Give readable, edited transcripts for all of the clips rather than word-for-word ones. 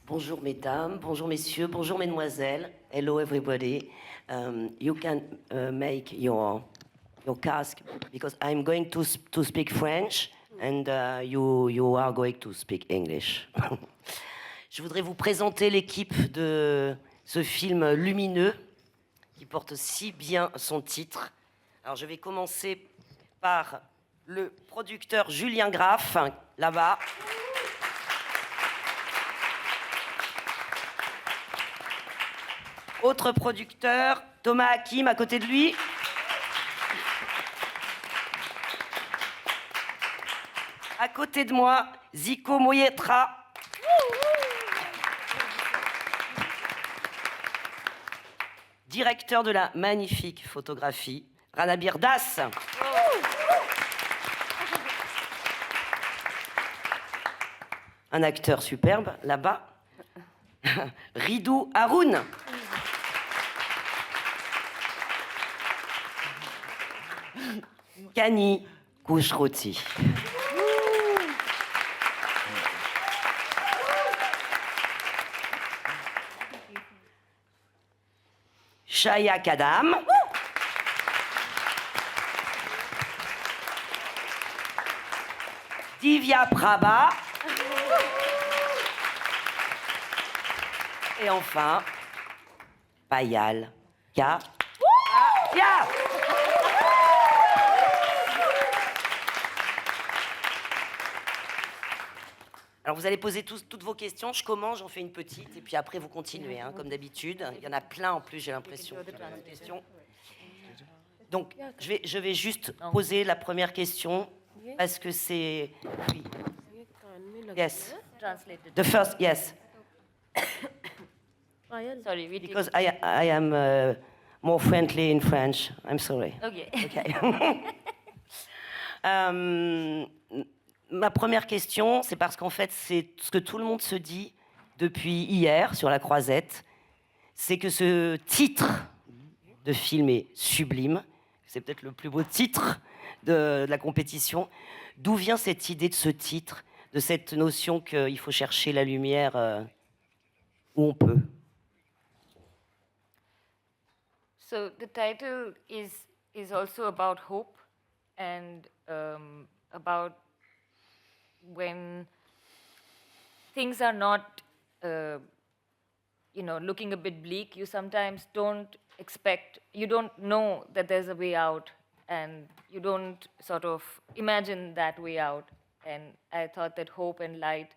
Bonjour mesdames, bonjour messieurs, bonjour mesdemoiselles. Hello everybody. You can make your cask because I'm going to speak French and you are going to speak English. Je voudrais vous présenter l'équipe de ce film lumineux qui porte si bien son titre. Alors je vais commencer par le producteur Julien Graff, là-bas. Autre producteur, Thomas Hakim, à côté de lui. À côté de moi, Zico Moyetra. Directeur de la magnifique photographie, Ranabir Das. Un acteur superbe, là-bas. Ridou Haroun. Kani Kouchroti. Shaya Kadam. Divya Prabha. Et enfin, Payal Kapadia. Alors vous allez poser toutes vos questions, je commence, j'en fais une petite, et puis après vous continuez, hein, comme d'habitude. Il y en a plein en plus, j'ai l'impression. Donc je vais juste poser la première question, parce que c'est... Oui. Yes. The first, yes. Sorry, Because I am more friendly in French. I'm sorry. Okay. Ma première question, c'est parce qu'en fait, c'est ce que tout le monde se dit depuis hier sur la croisette, c'est que ce titre de film est sublime. C'est peut-être le plus beau titre de la compétition. D'où vient cette idée de ce titre, de cette notion qu'il faut chercher la lumière où on peut? So the title is also about hope and about when things are not, looking a bit bleak. You sometimes don't you don't know that there's a way out, and you don't sort of imagine that way out. And I thought that hope and light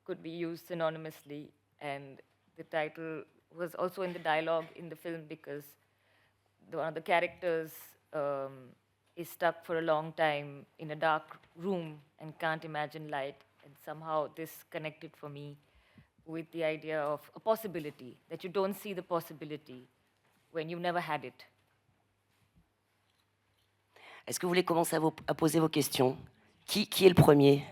could be used synonymously, and the title was also in the dialogue in the film because one of the characters is stuck for a long time in a dark room and can't imagine light. And somehow this connected for me with the idea of a possibility, that you don't see the possibility when you've never had it. Est-ce que vous voulez commencer à poser vos questions? Qui est le premier?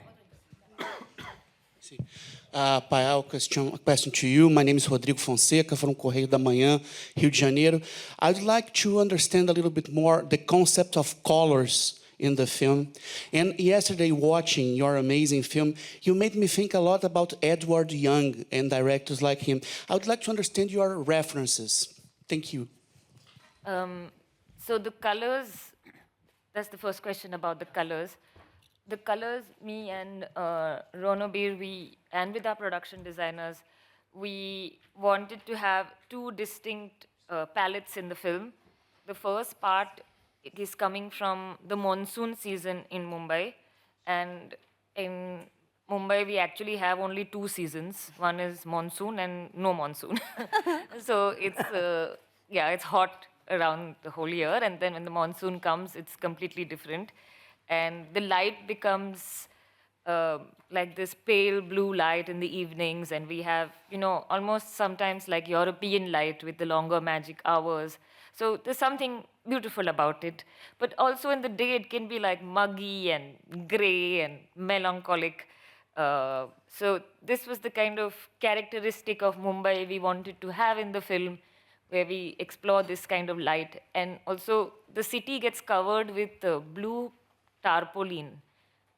Payal, question to you. My name is Rodrigo Fonseca from Correio da Manhã, Rio de Janeiro. I'd like to understand a little bit more the concept of colors in the film. And yesterday, watching your amazing film, you made me think a lot about Edward Young and directors like him. I would like to understand your references. Thank you. So the colors, that's the first question about the colors. The colors, me and Ronobir, and with our production designers, we wanted to have two distinct palettes in the film. The first part is coming from the monsoon season in Mumbai. And in Mumbai, we actually have only two seasons. One is monsoon and no monsoon. So it's hot around the whole year. And then when the monsoon comes, it's completely different. And the light becomes like this pale blue light in the evenings, and we have, almost sometimes like European light with the longer magic hours. So there's something beautiful about it. But also in the day, it can be like muggy and gray and melancholic. So this was the kind of characteristic of Mumbai we wanted to have in the film, where we explore this kind of light. And also the city gets covered with blue tarpaulin,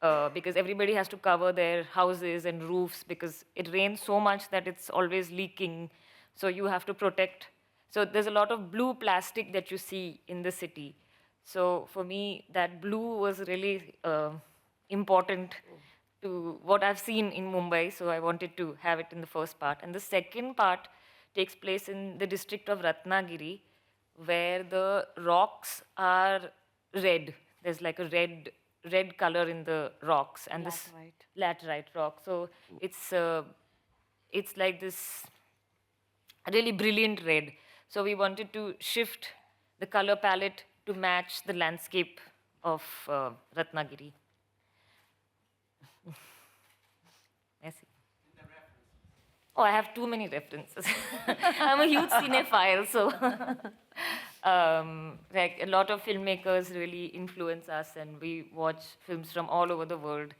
because everybody has to cover their houses and roofs because it rains so much that it's always leaking. So you have to protect. So there's a lot of blue plastic that you see in the city. So for me, that blue was really important to what I've seen in Mumbai. So I wanted to have it in the first part. And the second part takes place in the district of Ratnagiri, where the rocks are red. There's like a red color in the rocks and this laterite rock. So it's like this really brilliant red. So we wanted to shift the color palette to match the landscape of Ratnagiri. Merci. Oh, I have too many references. I'm a huge cinephile, so like a lot of filmmakers really influence us, and we watch films from all over the world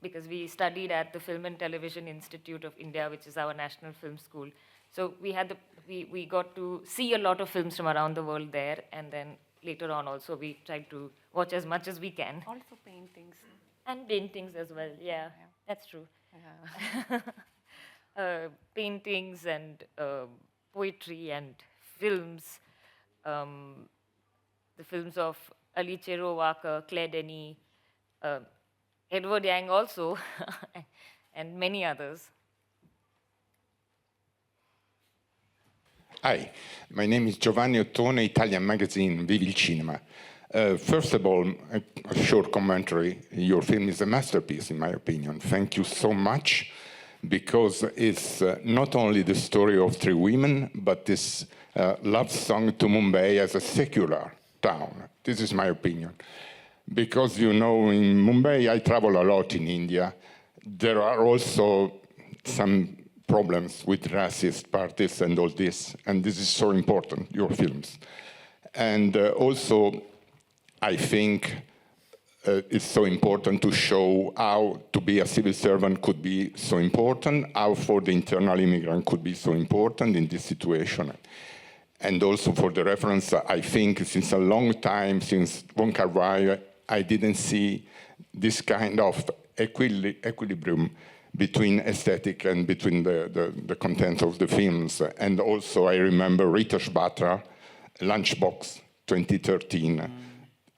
because we studied at the Film and Television Institute of India, which is our national film school. So we got to see a lot of films from around the world there, and then later on also we tried to watch as much as we can. Also paintings. And paintings as well, yeah. That's true. Paintings and poetry and films. The films of Alichero Walker, Claire Denis, Edward Yang also, and many others. Hi, my name is Giovanni Ottone, Italian magazine Vivi il Cinema. First of all, a short commentary. Your film is a masterpiece, in my opinion. Thank you so much, because it's not only the story of three women, but this love song to Mumbai as a secular town. This is my opinion. Because, you know, in Mumbai, I travel a lot in India. There are also some problems with racist parties and all this, and this is so important, your films. And also, I think it's so important to show how to be a civil servant could be so important, how for the internal immigrant could be so important in this situation. And also for the reference, I think since a long time, since Wong Kar-wai, I didn't see this kind of equilibrium between aesthetic and between the content of the films. And also I remember Ritesh Batra, Lunchbox 2013,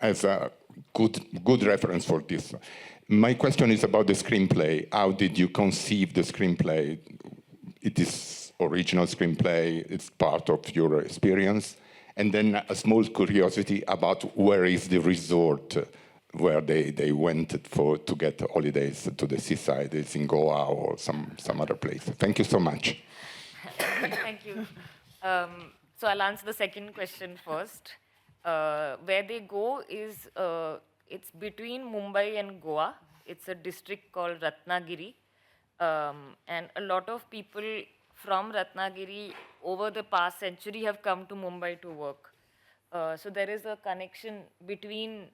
as a good reference for this. My question is about the screenplay. How did you conceive the screenplay? It is original screenplay, it's part of your experience. And then a small curiosity about where is the resort where they went to get holidays to the seaside. It's in Goa or some other place. Thank you so much. Thank you. So I'll answer the second question first. Where they go is, it's between Mumbai and Goa. It's a district called Ratnagiri. And a lot of people from Ratnagiri over the past century have come to Mumbai to work. So there is a connection between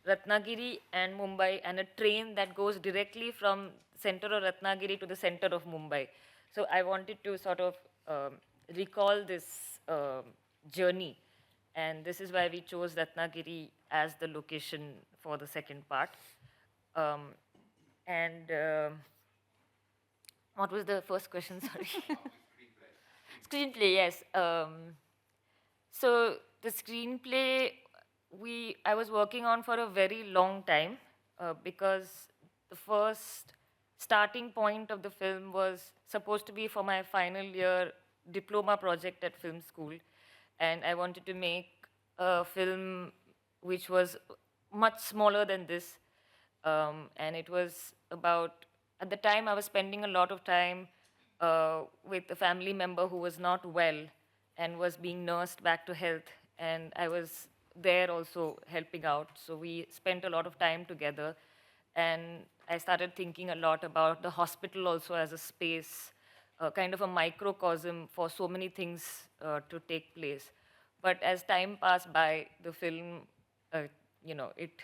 Ratnagiri and Mumbai, and a train that goes directly from center of Ratnagiri to the center of Mumbai. So I wanted to sort of recall this journey, and this is why we chose Ratnagiri as the location for the second part. What was the first question? Sorry. Screenplay, yes. So the screenplay I was working on for a very long time because the first starting point of the film was supposed to be for my final year diploma project at film school. And I wanted to make a film which was much smaller than this. And it was about, at the time I was spending a lot of time with a family member who was not well and was being nursed back to health. And I was there also helping out. So we spent a lot of time together. And I started thinking a lot about the hospital also as a space, kind of a microcosm for so many things to take place. But as time passed by, the film, you know, it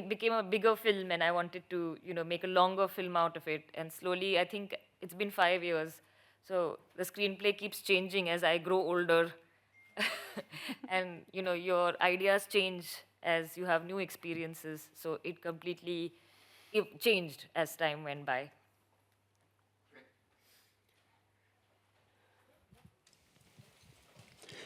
became a bigger film, and I wanted to, you know, make a longer film out of it. And slowly, I think it's been 5 years. So the screenplay keeps changing as I grow older. And, you know, your ideas change as you have new experiences. So it completely changed as time went by.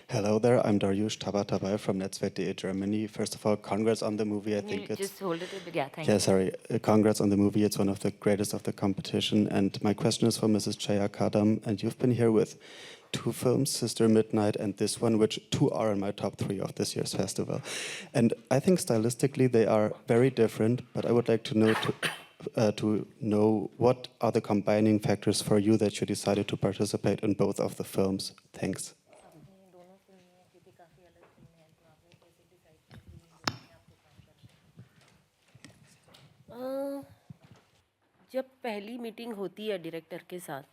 Hello there, I'm Dariush Tabatabai from Netzwerk.de Germany. First of all, congrats on the movie. I Can think you it's... just hold it a bit? Yeah, thank Yeah, you. sorry. Congrats on the movie. It's one of the greatest of the competition. And my question is for Mrs. Chaya Kadam. And you've been here with two films, Sister Midnight and this one, which two are in my top 3 of this year's festival. And I think stylistically they are very different, but I would like to know what are the combining factors for you that you decided to participate in both of the films. Thanks. जब पहली meeting होती है director के साथ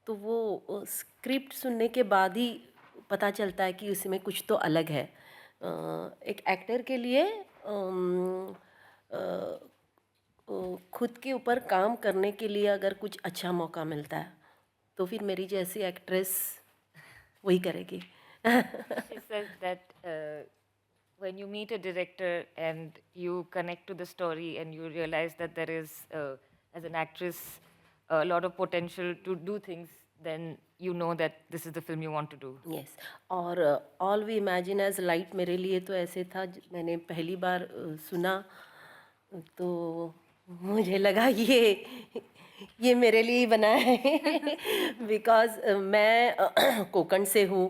तो वो script सुनने के बाद ही पता चलता है कि उसमें कुछ तो अलग है। एक एक्टर के लिए खुद के ऊपर काम करने के लिए अगर कुछ अच्छा मौका मिलता है तो फिर मेरी जैसी एक्ट्रेस वही करेगी। She says that when you meet a director and you connect to the story and you realize that there is, as an actress, a lot of potential to do things, then you know that this is the film you want to do. Yes और all we imagine as light मेरे लिए तो ऐसे था मैंने पहली बार सुना तो मुझे लगा ये मेरे लिए ही बना है बिकॉज मैं कोकण से हूँ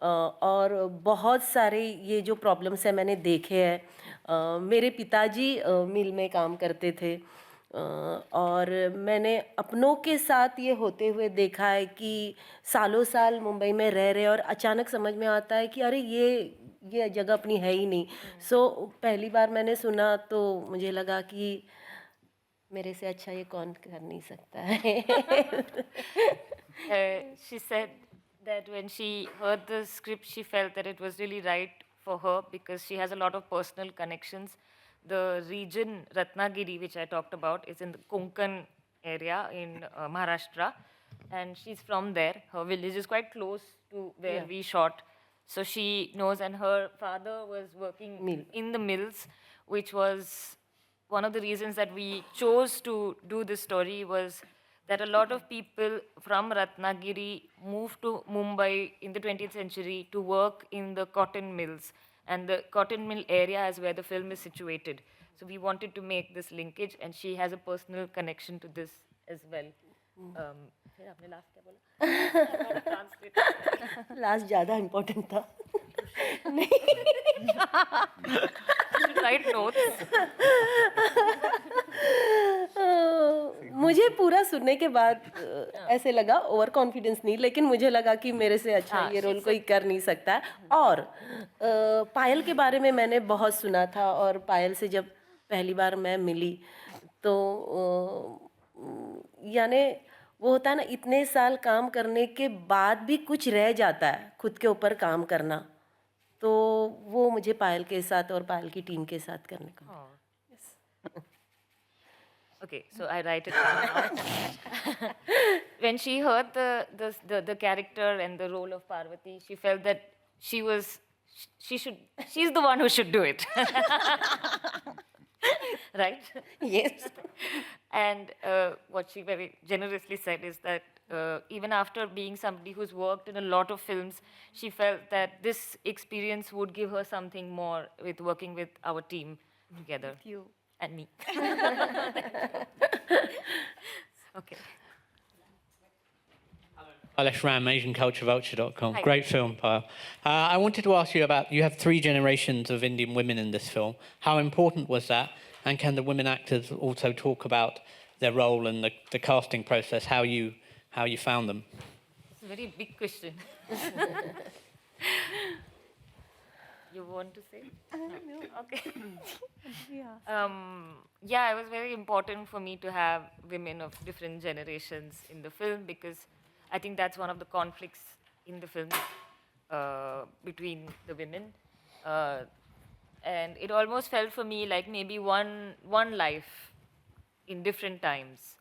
और बहुत सारे ये जो प्रॉब्लम्स हैं मैंने देखे हैं। मेरे पिताजी मिल में काम करते थे और मैंने अपनों के साथ ये होते हुए देखा है कि सालों साल मुंबई में रह रहे और अचानक समझ में आता है कि अरे ये जगह अपनी है ही नहीं। सो पहली बार मैंने सुना तो मुझे लगा कि मेरे से अच्छा ये कौन कर नहीं सकता है। She said that when she heard the script, she felt that it was really right for her because she has a lot of personal connections. The region Ratnagiri, which I talked about, is in the Konkan area in Maharashtra, and she's from there. Her village is quite close to where we shot, so she knows. And her father was working in the mills, which was one of the reasons that we chose to do this story was that a lot of people from Ratnagiri moved to Mumbai in the 20th century to work in the cotton mills. And the cotton mill area is where the film is situated. So we wanted to make this linkage, and she has a personal connection to this as well. फिर आपने last क्या बोला? Last ज़्यादा important था। You should write notes. मुझे पूरा सुनने के बाद ऐसे लगा, ओवर कॉन्फिडेंस नहीं, लेकिन मुझे लगा कि मेरे से अच्छा ये रोल कोई कर नहीं सकता है। और पायल के बारे में मैंने बहुत सुना था और पायल से जब पहली बार मैं मिली तो यानी वो होता है ना, इतने साल काम करने के बाद भी कुछ रह जाता है खुद के ऊपर काम करना, तो वो मुझे पायल के साथ और पायल की टीम के साथ करने का। Okay, so I write it down now. When she heard the character and the role of Parvati, she felt that she's the one who should do it. Right? Yes. And what she very generously said is that even after being somebody who's worked in a lot of films, she felt that this experience would give her something more with working with our team together. Thank you. And me. Okay. Alex Ram, AsianCultureVulture.com. Hi. Great film, Payal. I wanted to ask you about, you have 3 generations of Indian women in this film. How important was that? And can the women actors also talk about their role and the casting process, how you found them? It's a very big question. You want to say? No. Okay. Yeah, it was very important for me to have women of different generations in the film because I think that's one of the conflicts in the film between the women. And it almost felt for me like maybe one life in different times.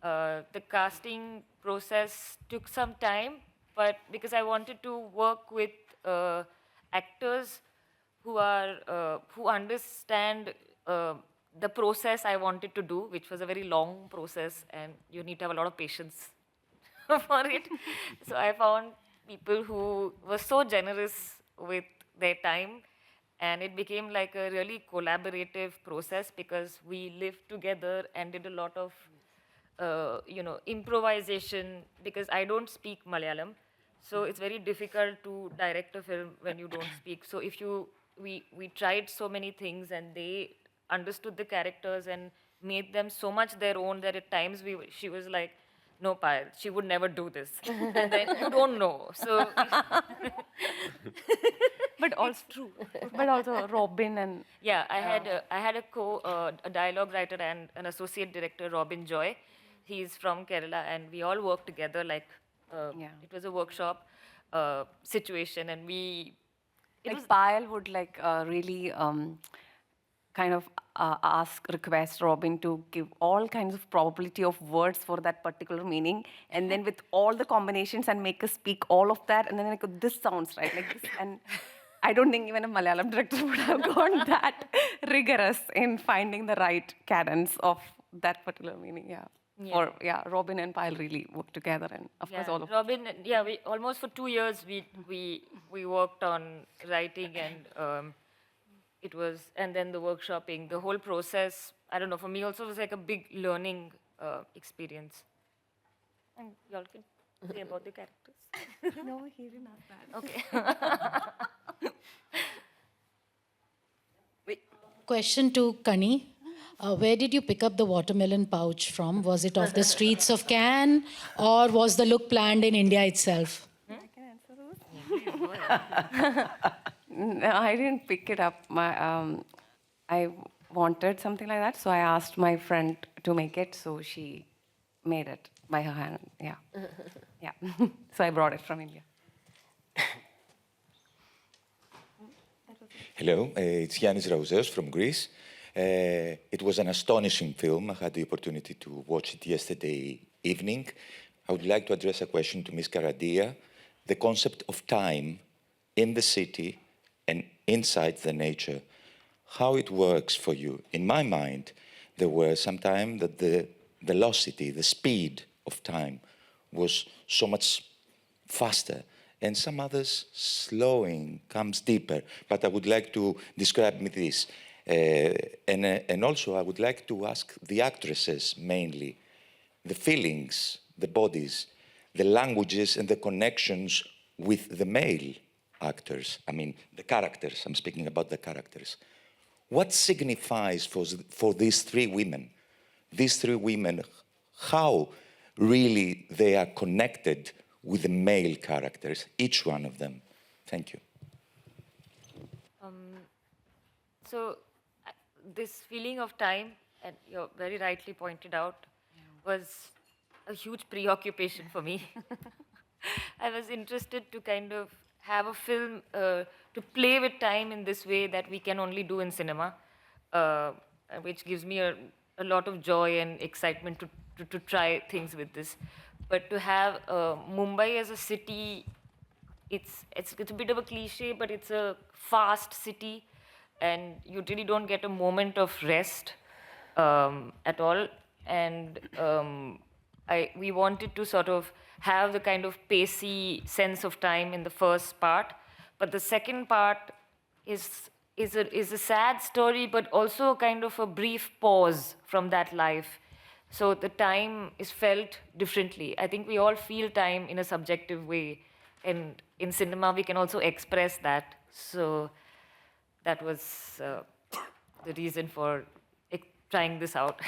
The casting process took some time, but because I wanted to work with actors who understand the process I wanted to do, which was a very long process, and you need to have a lot of patience for it. So I found people who were so generous with their time, and it became like a really collaborative process because we lived together and did a lot of improvisation, because I don't speak Malayalam. So it's very difficult to direct a film when you don't speak. So we tried so many things, and they understood the characters and made them so much their own that at times she was like, no, Payal, she would never do this. And then you don't know. So But also true. But also Robin and yeah, I had a dialogue writer and an associate director, Robin Joy. He's from Kerala, and we all worked together. Like Yeah. it was a workshop situation, and like Payal would like really kind of request Robin to give all kinds of probability of words for that particular meaning, and then with all the combinations and make us speak all of that, and then like this sounds right, like this, and I don't think even a Malayalam director would have gone that rigorous in finding the right cadence of that particular meaning. Yeah. Or yeah, Robin and Payal really worked together, and of course all of Robin, we almost for 2 years we worked on writing, and it was, and then the workshopping, the whole process. I don't know. For me, also was like a big learning experience. And y'all can say about the characters. No, he didn't ask that. Okay. Question to Kani. Where did you pick up the watermelon pouch from? Was it off the streets of Cannes, or was the look planned in India itself? No, I didn't pick it up. I wanted something like that, so I asked my friend to make it. So she made it by her hand. Yeah, yeah. So I brought it from India. Hello, it's Yannis Raouzeos from Greece. It was an astonishing film. I had the opportunity to watch it yesterday evening. I would like to address a question to Ms. Kapadia. The concept of time in the city and inside the nature, how it works for you. In my mind, there were some time that the velocity, the speed of time was so much faster, and some others slowing, comes deeper. But I would like to describe me this. And also I would like to ask the actresses mainly, the feelings, the bodies, the languages and the connections with the male actors. I mean, the characters, I'm speaking about the characters. What signifies for these three women? These three women, how really they are connected with the male characters, each one of them. Thank you. So this feeling of time, and you very rightly pointed out, was a huge preoccupation for me. I was interested to kind of have a film to play with time in this way that we can only do in cinema, which gives me a lot of joy and excitement to try things with this. But to have Mumbai as a city, it's a bit of a cliche, but it's a fast city, and you really don't get a moment of rest at all. And we wanted to sort of have the kind of pacey sense of time in the first part, but the second part is a sad story, but also kind of a brief pause from that life. So the time is felt differently. I think we all feel time in a subjective way, and in cinema we can also express that. So that was the reason for trying this out.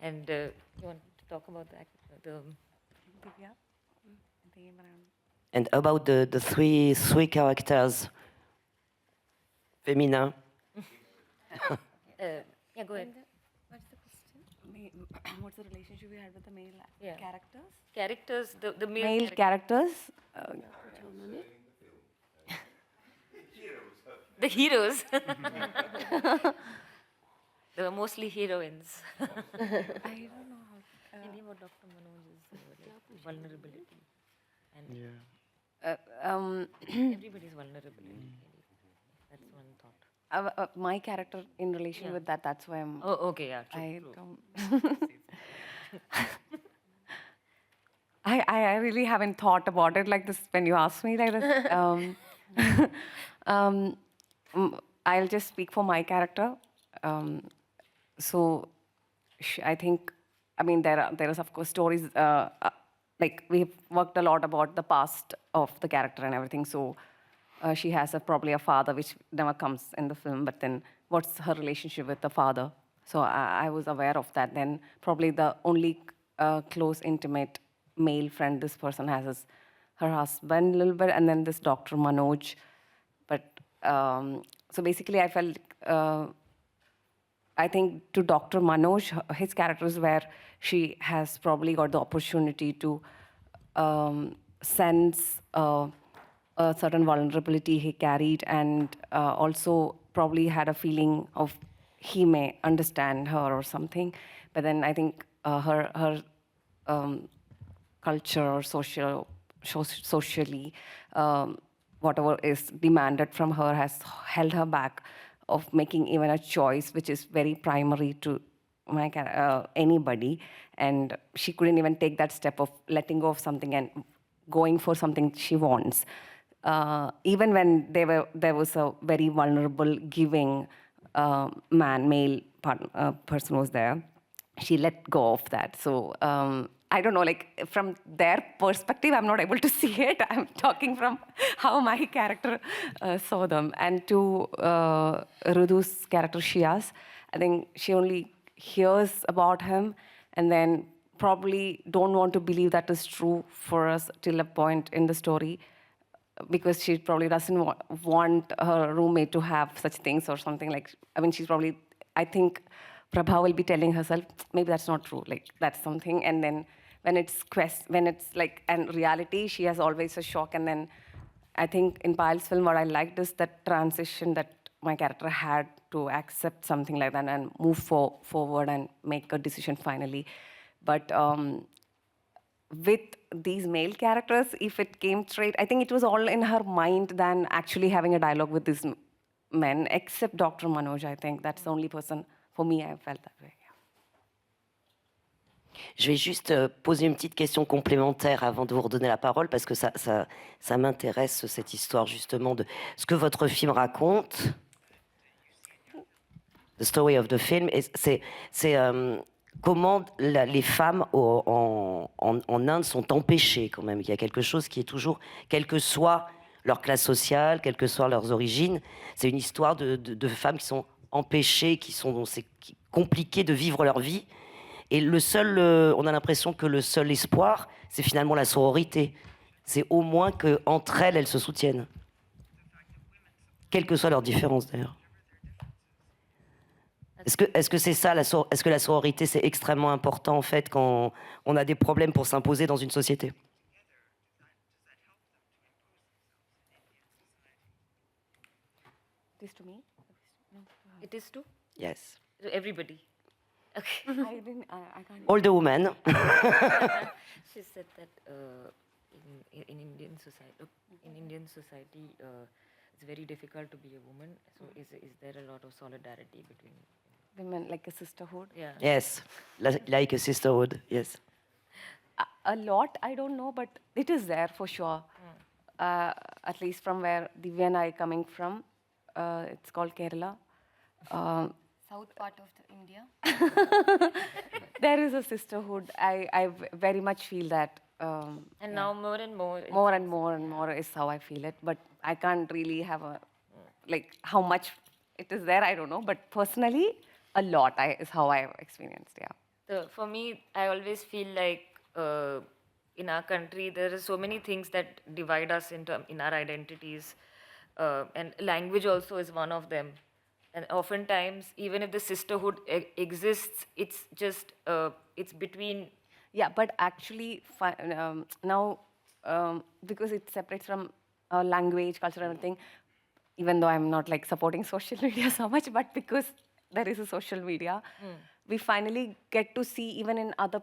And you want to talk about that? And about the three characters, femina. Yeah, go ahead. What's the question? What's the relationship we had with the male characters? Characters, the Male characters. The heroes. They were mostly heroines. I don't know how. Maybe about Dr. Manoj's vulnerability. And everybody's vulnerable. That's one thought. My character in relation with that, that's why I'm... Oh, okay, yeah, true, I true. don't... I really haven't thought about it like this when you asked me like this. Um, I'll just speak for my character. So I think, I mean, there is of course stories, like we've worked a lot about the past of the character and everything. So she has probably a father which never comes in the film, but then what's her relationship with the father? So I was aware of that. Then probably the only close, intimate male friend this person has is her husband a little bit, and then this Dr. Manoj. But so basically I felt, I think to Dr. Manoj, his character is where she has probably got the opportunity to sense a certain vulnerability he carried, and also probably had a feeling of he may understand her or something. But then I think her culture or socially, whatever is demanded from her has held her back of making even a choice, which is very primary to anybody. And she couldn't even take that step of letting go of something and going for something she wants. Even when there was a very vulnerable, giving male person was there, she let go of that. So I don't know, like from their perspective, I'm not able to see it. I'm talking from how my character saw them. And to Rudu's character, Shiaz, I think she only hears about him and then probably don't want to believe that is true for us till a point in the story, because she probably doesn't want her roommate to have such things or something. Like, I mean, she's probably, I think Prabha will be telling herself, maybe that's not true, like that's something. And then when it's like in reality, she has always a shock. And then I think in Payal's film, what I liked is that transition that my character had to accept something like that and move forward and make a decision finally. But with these male characters, if it came straight, I think it was all in her mind than actually having a dialogue with these men, except Dr. Manoj. I think that's the only person, for me, I felt that way. Je vais juste poser une petite question complémentaire avant de vous redonner la parole, parce que ça m'intéresse, cette histoire justement de ce que votre film raconte. The story of the film, c'est comment les femmes en Inde sont empêchées quand même. Il y a quelque chose qui est toujours, quelle que soit leur classe sociale, quelles que soient leurs origines, c'est une histoire de femmes qui sont empêchées, c'est compliqué de vivre leur vie. Et on a l'impression que le seul espoir, c'est finalement la sororité. C'est au moins qu'entre elles se soutiennent. Quelles que soient leurs différences d'ailleurs. Est-ce que c'est ça, est-ce que la sororité, c'est extrêmement important en fait quand on a des problèmes pour s'imposer dans une société? This to me? It is to? Yes. To everybody. Okay. I can't. All the women. She said that in Indian society, it's very difficult to be a woman. So is there a lot of solidarity between Women, like a sisterhood? Yeah. Yes, like a sisterhood, yes. A lot, I don't know, but it is there for sure. At least from where Divya and I coming from, it's called Kerala. South part of India? There is a sisterhood. I very much feel that. And now more and more. More and more and more is how I feel it. But I can't really have like how much it is there, I don't know. But personally, a lot is how I've experienced, yeah. So for me, I always feel like in our country, there are so many things that divide us in our identities. And language also is one of them. And oftentimes, even if the sisterhood exists, it's just, it's between... Yeah, but actually, now, because it separates from language, culture, and everything, even though I'm not like supporting social media so much, but because there is a social media, we finally get to see even in other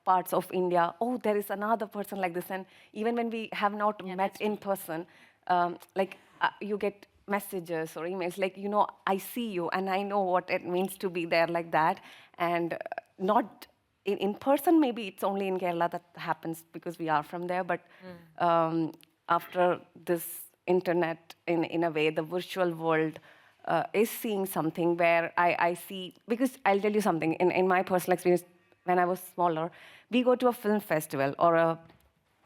parts of India, oh, there is another person like this. And even when we have not met in person, like you get messages or emails like, I see you and I know what it means to be there like that. And not in person, maybe it's only in Kerala that happens because we are from there. But after this internet, in a way, the virtual world is seeing something where I see, because I'll tell you something, in my personal experience, when I was smaller, we go to a film festival or a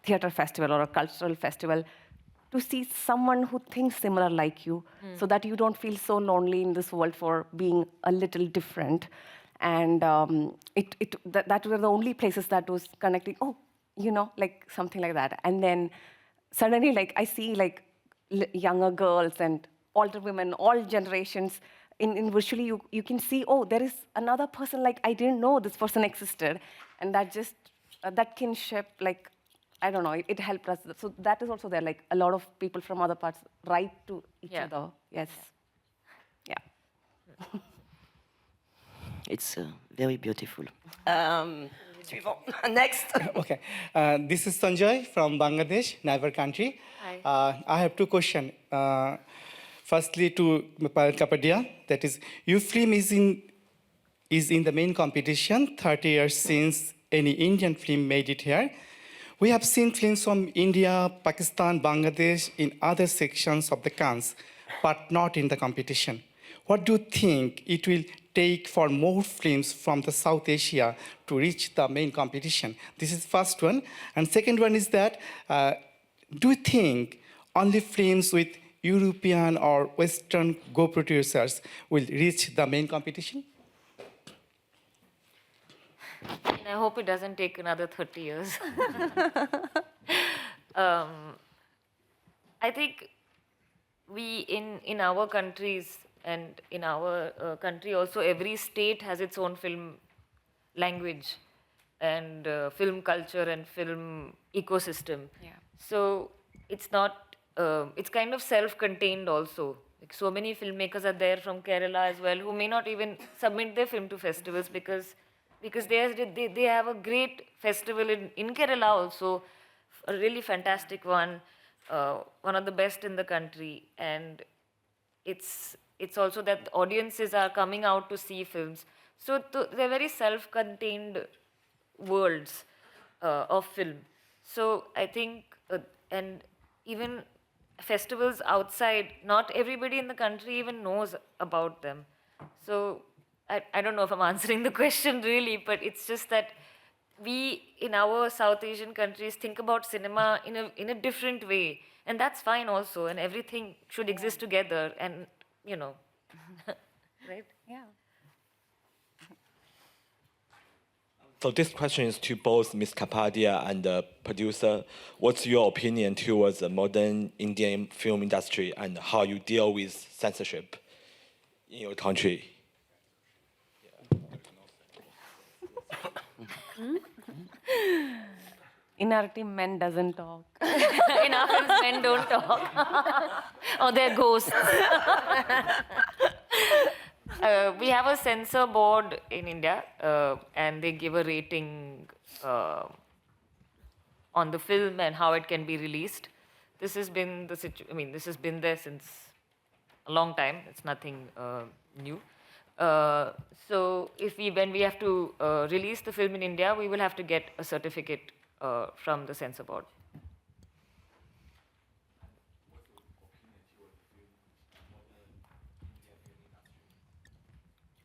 theater festival or a cultural festival to see someone who thinks similar like you, so that you don't feel so lonely in this world for being a little different. And that were the only places that was connecting, like something like that. And then suddenly, like, I see like younger girls and older women, all generations, in virtually you can see, there is another person, like I didn't know this person existed. And that just, that kinship, like, I don't know, it helped us. So that is also there, like a lot of people from other parts write to each other. Yes. Yeah. It's very beautiful. Suivant. Next. Okay. This is Sanjay from Bangladesh, neighbor country. Hi. I have two questions. Firstly, to Payal Kapadia, that is, your film is in the main competition 30 years since any Indian film made it here. We have seen films from India, Pakistan, Bangladesh in other sections of the Cannes, but not in the competition. What do you think it will take for more films from the South Asia to reach the main competition? This is first one. And second one is that, do you think only films with European or Western co-producers will reach the main competition? And I hope it doesn't take another 30 years. I think we, in our countries and in our country also, every state has its own film language and film culture and film ecosystem. Yeah. So it's not, it's kind of self-contained also. Like, so many filmmakers are there from Kerala as well who may not even submit their film to festivals because they have a great festival in Kerala also, a really fantastic one, one of the best in the country. And it's also that audiences are coming out to see films. So they're very self-contained worlds of film. So I think, and even festivals outside, not everybody in the country even knows about them. So I don't know if I'm answering the question really, but it's just that we in our South Asian countries think about cinema in a different way, and that's fine also, and everything should exist together, and right? Yeah. So this question is to both Ms. Kapadia and the producer. What's your opinion towards the modern Indian film industry and how you deal with censorship in your country? In our team, men doesn't talk. In our films, men don't talk. Or they're ghosts. We have a censor board in India, and they give a rating on the film and how it can be released. This has been this has been there since a long time. It's nothing new. So when we have to release the film in India, we will have to get a certificate from the censor board.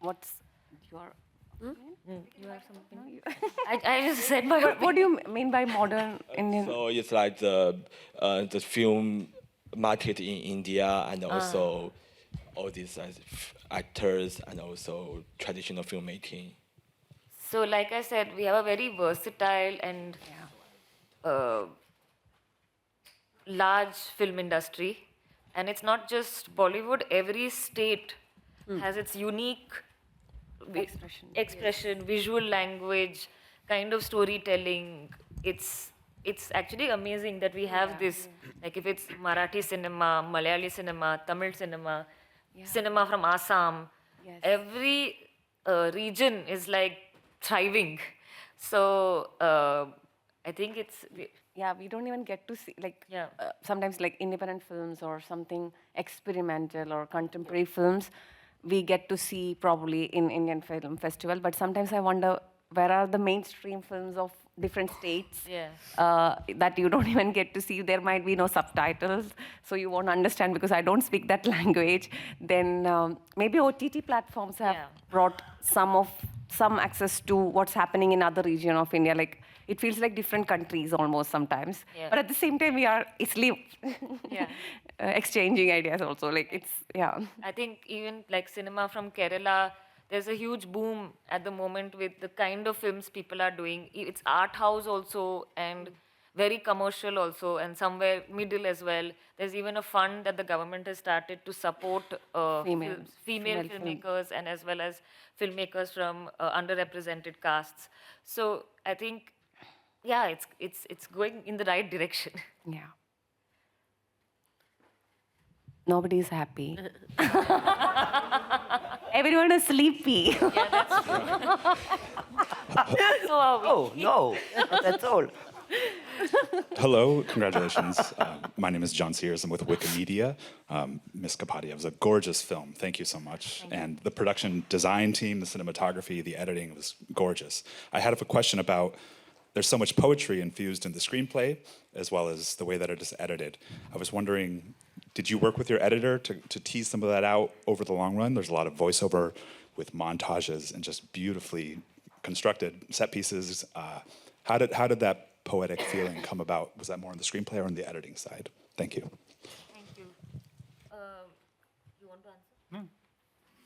What's your... You have something? I just said my What do you mean by modern Indian? So it's like the film market in India and also all these actors and also traditional filmmaking. So like I said, we have a very versatile and large film industry. And it's not just Bollywood. Every state has its unique expression, visual language, kind of storytelling. It's actually amazing that we have this. Like if it's Marathi cinema, Malayali cinema, Tamil cinema, cinema from Assam. Yes. Every region is like thriving. So I think Yeah, we don't even get to see, like, Yeah. sometimes like independent films or something experimental or contemporary films, we get to see probably in Indian Film Festival. But sometimes I wonder, where are the mainstream films of different states Yeah. that you don't even get to see? There might be no subtitles, so you won't understand because I don't speak that language. Then maybe OTT platforms have Yeah. brought some access to what's happening in other region of India. Like, it feels like different countries almost sometimes. Yeah. But at the same time, we are easily Yeah. exchanging ideas also. Like, it's, yeah. I think even like cinema from Kerala, there's a huge boom at the moment with the kind of films people are doing. It's art house also and very commercial also, and somewhere middle as well. There's even a fund that the government has started to support Female female film. filmmakers and as well as filmmakers from underrepresented castes. So I think, yeah, it's going in the right direction. Yeah. Nobody is happy. Everyone is sleepy. So are we. Oh, no, not at all. Hello, congratulations. My name is John Sears. I'm with Wikimedia. Miss Kapadia, it was a gorgeous film. Thank you so much. And the production design team, the cinematography, the editing was gorgeous. I had a question about, there's so much poetry infused in the screenplay, as well as the way that it is edited. I was wondering, did you work with your editor to tease some of that out over the long run? There's a lot of voiceover with montages and just beautifully constructed set pieces. How did that poetic feeling come about? Was that more on the screenplay or on the editing side? Thank you. Thank you. You want to answer?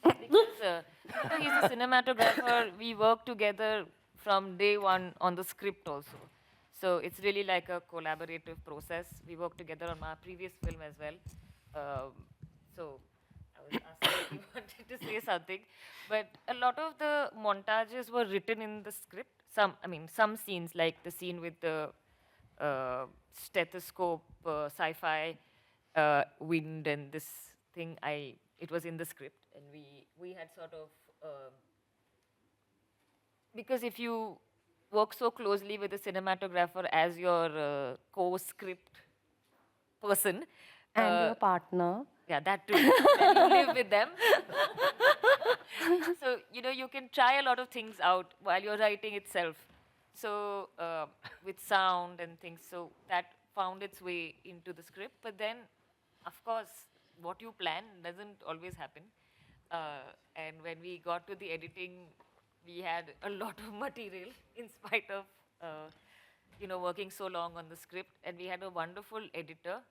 Because he's a cinematographer. We work together from day one on the script also. So it's really like a collaborative process. We worked together on my previous film as well. So I was asking if you wanted to say something. But a lot of the montages were written in the script. Some scenes, like the scene with the stethoscope, sci-fi, wind and this thing, it was in the script. And we had sort of, because if you work so closely with a cinematographer as your co-script person. And your partner. Yeah, that too. And you live with them. So, you can try a lot of things out while you're writing itself. So, with sound and things, so that found its way into the script. But then, of course, what you plan doesn't always happen. And when we got to the editing, we had a lot of material in spite of, working so long on the script. And we had a wonderful editor,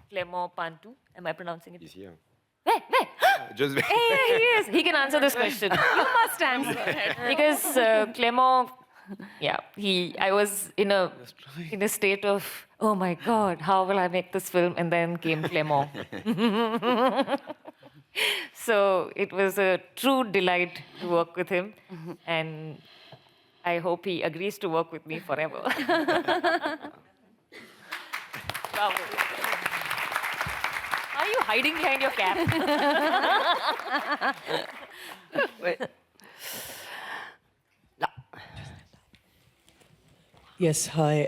Clément Pantou. Am I pronouncing it? He's here. Where? Just Hey, he is. He can answer this question. You must answer. Because Clément, I was in a state of, oh my God, how will I make this film? And then came Clément. So it was a true delight to work with him. And I hope he agrees to work with me forever. Bravo. Are you hiding behind your cap? Wait. Yes, hi.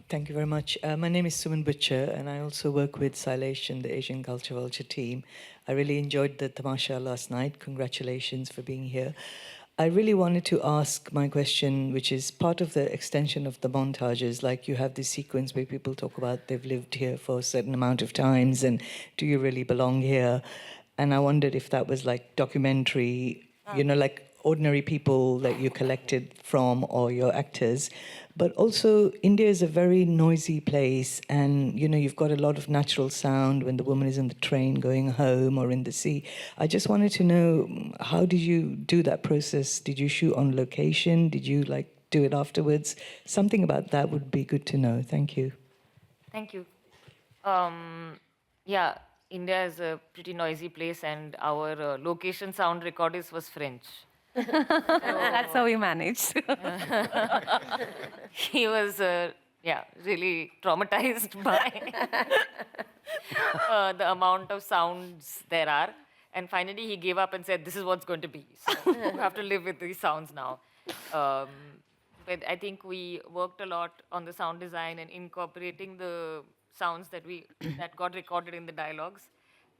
Thank you very much. My name is Suman Butcher, and I also work with Sailesh and the Asian Culture Vulture team. I really enjoyed the Tamasha last night. Congratulations for being here. I really wanted to ask my question, which is part of the extension of the montages. Like, you have this sequence where people talk about they've lived here for a certain amount of times, and do you really belong here? And I wondered if that was like documentary, like ordinary people that you collected from, or your actors. But also, India is a very noisy place, and you've got a lot of natural sound when the woman is in the train going home or in the sea. I just wanted to know, how did you do that process? Did you shoot on location? Did you do it afterwards? Something about that would be good to know. Thank you. Thank you. India is a pretty noisy place, and our location sound recordist was French. That's how we managed. He was, really traumatized by the amount of sounds there are. And finally, he gave up and said, this is what's going to be. So you have to live with these sounds now. but I think we worked a lot on the sound design and incorporating the sounds that we that got recorded in the dialogues.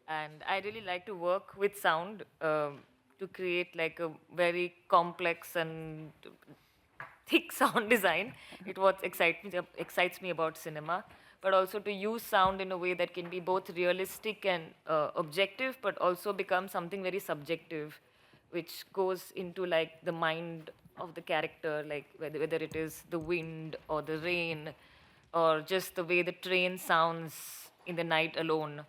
And I really like to work with sound to create like a very complex and thick sound design. It what excites me about cinema, but also to use sound in a way that can be both realistic and objective, but also become something very subjective, which goes into like the mind of the character, like whether it is the wind or the rain, or just the way the train sounds in the night alone.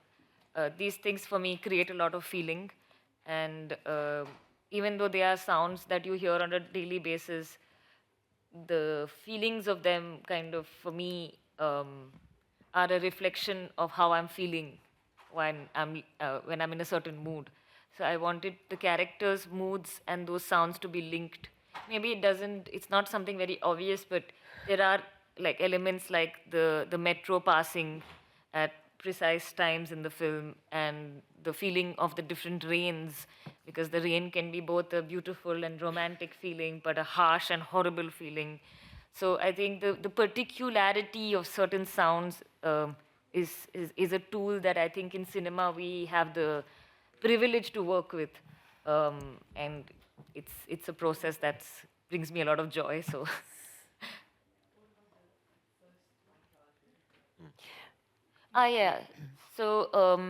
These things for me create a lot of feeling, and even though they are sounds that you hear on a daily basis, the feelings of them kind of for me are a reflection of how I'm feeling when I'm in a certain mood. So I wanted the characters' moods and those sounds to be linked. Maybe it's not something very obvious, but there are like elements like the metro passing at precise times in the film, and the feeling of the different rains, because the rain can be both a beautiful and romantic feeling, but a harsh and horrible feeling. So I think the particularity of certain sounds is a tool that I think in cinema we have the privilege to work with, and it's a process that brings me a lot of joy. So. Yeah. So,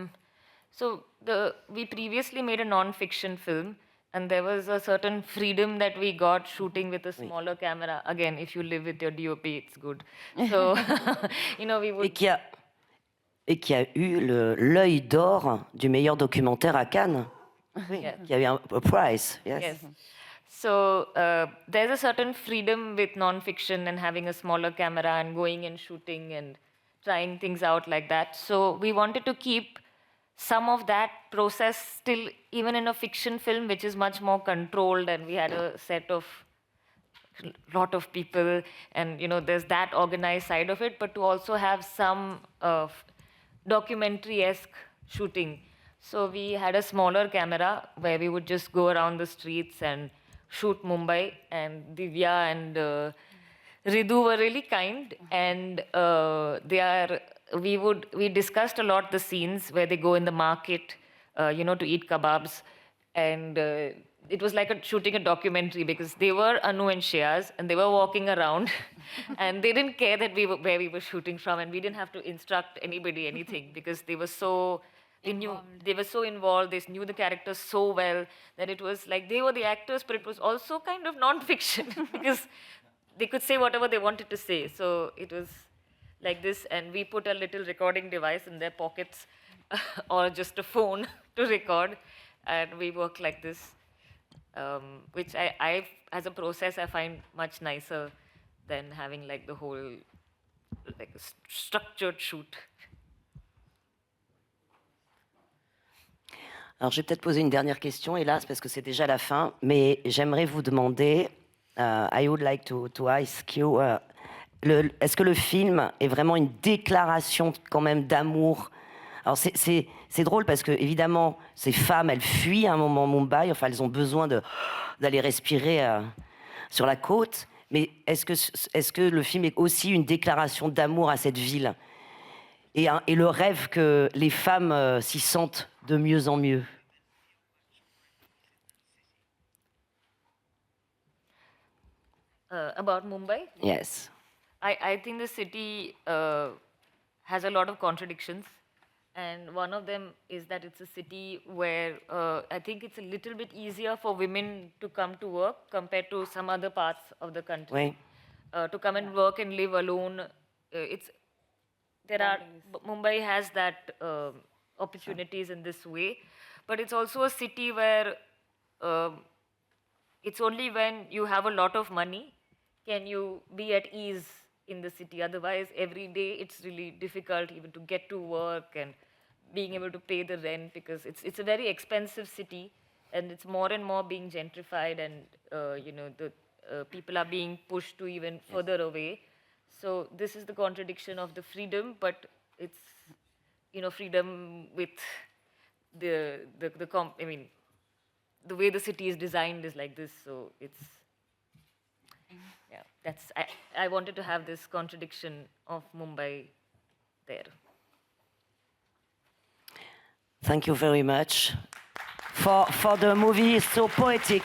we previously made a non-fiction film, and there was a certain freedom that we got shooting with a smaller camera. Again, if you live with your DOP, it's good. So, we would. Et qui a eu l'œil d'or du meilleur documentaire à Cannes. Yeah. Qui a eu a prize. Yes. Yes. So there's a certain freedom with non-fiction and having a smaller camera and going and shooting and trying things out like that. So we wanted to keep some of that process still even in a fiction film, which is much more controlled, and we had a set of lot of people, and there's that organized side of it, but to also have some documentary-esque shooting. So we had a smaller camera where we would just go around the streets and shoot Mumbai, and Divya and Ridu were really kind, and we discussed a lot the scenes where they go in the market, to eat kebabs, and it was like shooting a documentary, because they were Anu and Shiaz, and they were walking around, and they didn't care that where we were shooting from, and we didn't have to instruct anybody anything, because they were so involved, they knew the characters so well, that it was like they were the actors, but it was also kind of non-fiction, because they could say whatever they wanted to say. So it was like this, and we put a little recording device in their pockets, or just a phone to record, and we work like this, which I, as a process, I find much nicer than having like the whole like a structured shoot. Alors, je vais peut-être poser une dernière question, hélas, parce que c'est déjà la fin, mais j'aimerais vous demander, I would like to ask you, est-ce que le film est vraiment une déclaration quand même d'amour? Alors, c'est drôle parce que, évidemment, ces femmes, elles fuient à un moment Mumbai, enfin, elles ont besoin d'aller respirer sur la côte, mais est-ce que le film est aussi une déclaration d'amour à cette ville? Et le rêve que les femmes s'y sentent de mieux en mieux. About Mumbai? Yes. I think the city has a lot of contradictions. And one of them is that it's a city where I think it's a little bit easier for women to come to work compared to some other parts of the country. Oui. To come and work and live alone, Mumbai has that opportunities in this way, but it's also a city where it's only when you have a lot of money can you be at ease in the city. Otherwise, every day it's really difficult even to get to work and being able to pay the rent, because it's a very expensive city, and it's more and more being gentrified, and the people are being pushed to even further away. So this is the contradiction of the freedom, but it's freedom with the way the city is designed is like this. So it's Yeah, I wanted to have this contradiction of Mumbai there. Thank you very much for the movie. It's so poetic.